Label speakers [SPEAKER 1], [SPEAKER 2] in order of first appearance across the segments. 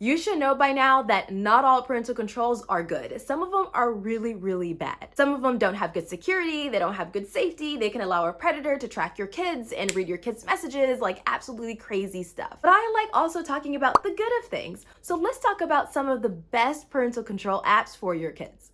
[SPEAKER 1] You should know by now that not all parental controls are good. Some of them are really, really bad. Some of them don't have good security, they don't have good safety, they can allow a predator to track your kids and read your kids' messages, like absolutely crazy stuff. But I like also talking about the good of things. So let's talk about some of the best parental control apps for your kids.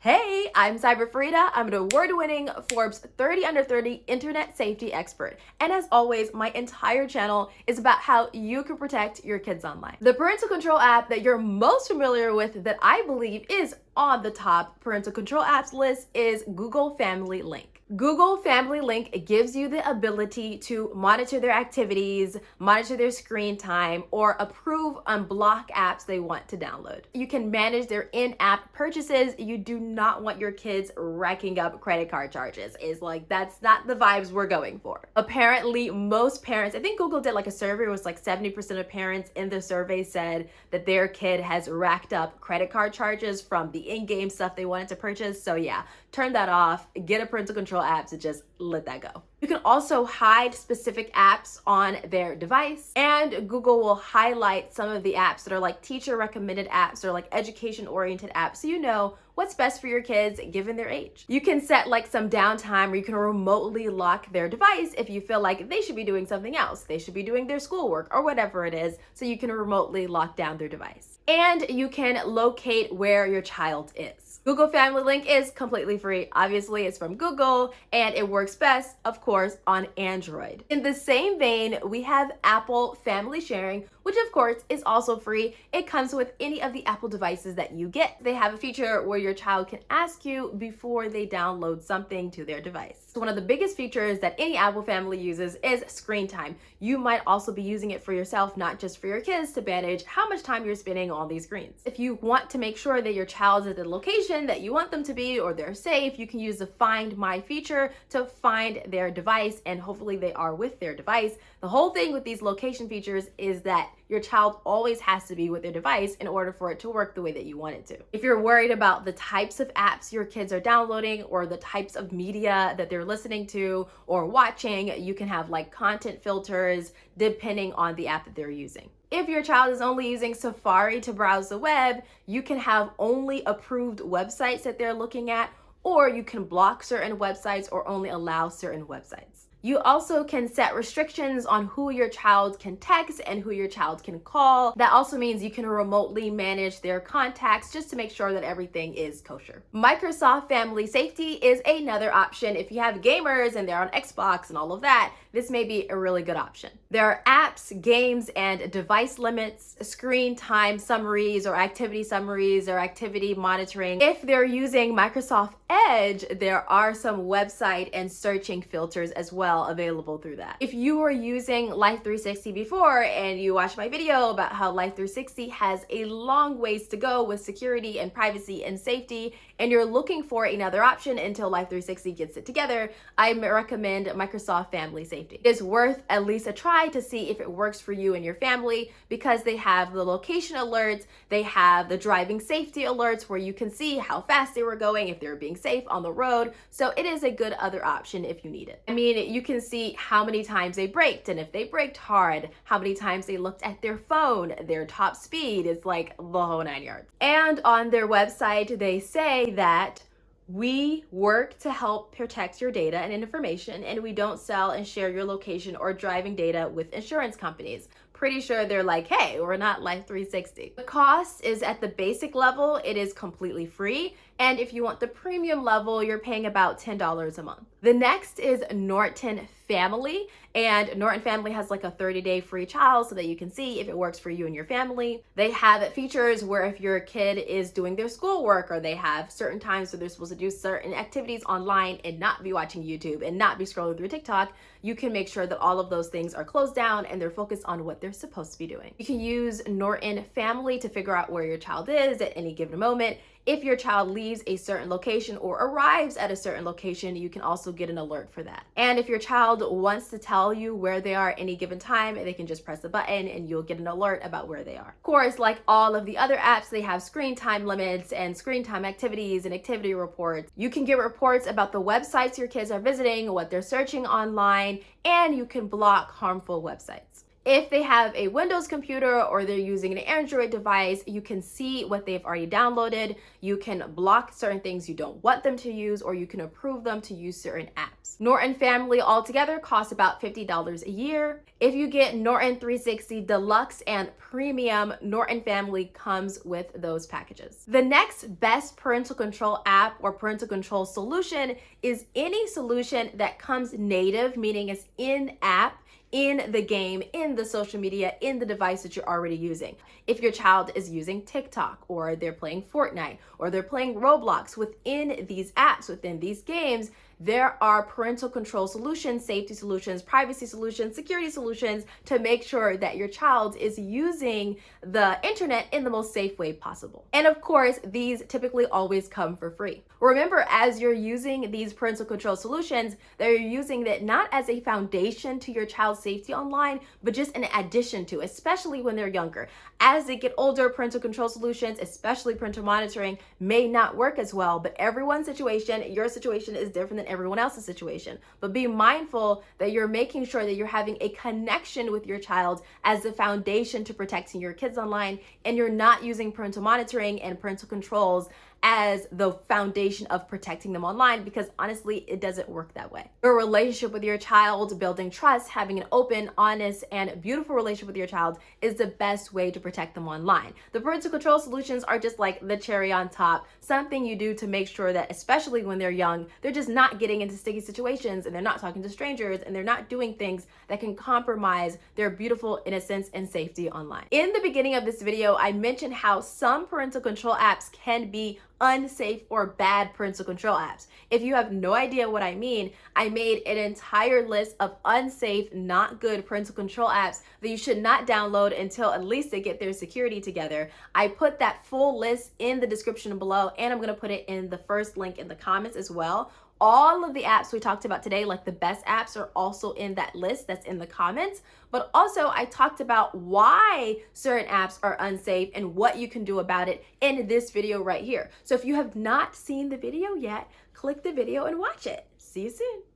[SPEAKER 1] Hey, I'm CyberFareedah. I'm an award-winning Forbes 30 Under 30 internet safety expert. And as always, my entire channel is about how you can protect your kids online. The parental control app that you're most familiar with that I believe is on the top parental control apps list is Google Family Link. Google Family Link gives you the ability to monitor their activities, monitor their screen time, or approve and block apps they want to download. You can manage their in-app purchases. You do not want your kids racking up credit card charges. It's like, that's not the vibes we're going for. Apparently, most parents, I think Google did like a survey, it was like 70% of parents in the survey said that their kid has racked up credit card charges from the in-game stuff they wanted to purchase. So yeah, turn that off, get a parental control app to just let that go. You can also hide specific apps on their device, and Google will highlight some of the apps that are like teacher recommended apps or like education oriented apps, so you know what's best for your kids given their age. You can set like some downtime where you can remotely lock their device if you feel like they should be doing something else. They should be doing their schoolwork or whatever it is, so you can remotely lock down their device. And you can locate where your child is. Google Family Link is completely free. Obviously, it's from Google and it works best, of course, on Android. In the same vein, we have Apple Family Sharing, which of course is also free. It comes with any of the Apple devices that you get. They have a feature where your child can ask you before they download something to their device. So one of the biggest features that any Apple family uses is screen time. You might also be using it for yourself, not just for your kids, to manage how much time you're spending on these screens. If you want to make sure that your child's at the location that you want them to be or they're safe, you can use the Find My feature to find their device, and hopefully they are with their device. The whole thing with these location features is that your child always has to be with their device in order for it to work the way that you want it to. If you're worried about the types of apps your kids are downloading or the types of media that they're listening to or watching, you can have like content filters depending on the app that they're using. If your child is only using Safari to browse the web, you can have only approved websites that they're looking at, or you can block certain websites or only allow certain websites. You also can set restrictions on who your child can text and who your child can call. That also means you can remotely manage their contacts just to make sure that everything is kosher. Microsoft Family Safety is another option. If you have gamers and they're on Xbox and all of that, this may be a really good option. There are apps, games, and device limits, screen time summaries or activity monitoring. If they're using Microsoft Edge, there are some website and searching filters as well available through that. If you were using Life360 before and you watched my video about how Life360 has a long ways to go with security and privacy and safety, and you're looking for another option until Life360 gets it together, I recommend Microsoft Family Safety. It's worth at least a try to see if it works for you and your family, because they have the location alerts, they have the driving safety alerts where you can see how fast they were going, if they were being safe on the road. So it is a good other option if you need it. I mean, you can see how many times they braked, and if they braked hard, how many times they looked at their phone, their top speed. It's like the whole 9 yards. And on their website, they say that we work to help protect your data and information, and we don't sell and share your location or driving data with insurance companies. Pretty sure they're like, hey, we're not Life360. The cost is at the basic level, it is completely free. And if you want the premium level, you're paying about $10 a month. The next is Norton Family, and Norton Family has like a 30-day free trial so that you can see if it works for you and your family. They have features where if your kid is doing their schoolwork, or they have certain times where they're supposed to do certain activities online and not be watching YouTube and not be scrolling through TikTok, you can make sure that all of those things are closed down and they're focused on what they're supposed to be doing. You can use Norton Family to figure out where your child is at any given moment. If your child leaves a certain location or arrives at a certain location, you can also get an alert for that. And if your child wants to tell you where they are at any given time, they can just press the button and you'll get an alert about where they are. Of course, like all of the other apps, they have screen time limits and screen time activities and activity reports. You can get reports about the websites your kids are visiting, what they're searching online, and you can block harmful websites. If they have a Windows computer or they're using an Android device, you can see what they've already downloaded. You can block certain things you don't want them to use, or you can approve them to use certain apps. Norton Family altogether costs about $50 a year. If you get Norton 360 Deluxe and Premium, Norton Family comes with those packages. The next best parental control app or parental control solution is any solution that comes native, meaning it's in-app, in the game, in the social media, in the device that you're already using. If your child is using TikTok, or they're playing Fortnite, or they're playing Roblox, within these apps, within these games, there are parental control solutions, safety solutions, privacy solutions, security solutions to make sure that your child is using the internet in the most safe way possible. And of course, these typically always come for free. Remember, as you're using these parental control solutions, that you're using that not as a foundation to your child's safety online, but just an addition to, especially when they're younger. As they get older, parental control solutions, especially parental monitoring, may not work as well, but everyone's situation, your situation is different than everyone else's situation. But be mindful that you're making sure that you're having a connection with your child as the foundation to protecting your kids online, and you're not using parental monitoring and parental controls as the foundation of protecting them online, because honestly, it doesn't work that way. Your relationship with your child, building trust, having an open, honest, and beautiful relationship with your child is the best way to protect them online. The parental control solutions are just like the cherry on top, something you do to make sure that, especially when they're young, they're just not getting into sticky situations, and they're not talking to strangers, and they're not doing things that can compromise their beautiful innocence and safety online. In the beginning of this video, I mentioned how some parental control apps can be unsafe or bad parental control apps. If you have no idea what I mean, I made an entire list of unsafe, not good parental control apps that you should not download until at least they get their security together. I put that full list in the description below, and I'm going to put it in the first link in the comments as well. All of the apps we talked about today, like the best apps, are also in that list that's in the comments. But also, I talked about why certain apps are unsafe and what you can do about it in this video right here. So if you have not seen the video yet, click the video and watch it. See you soon.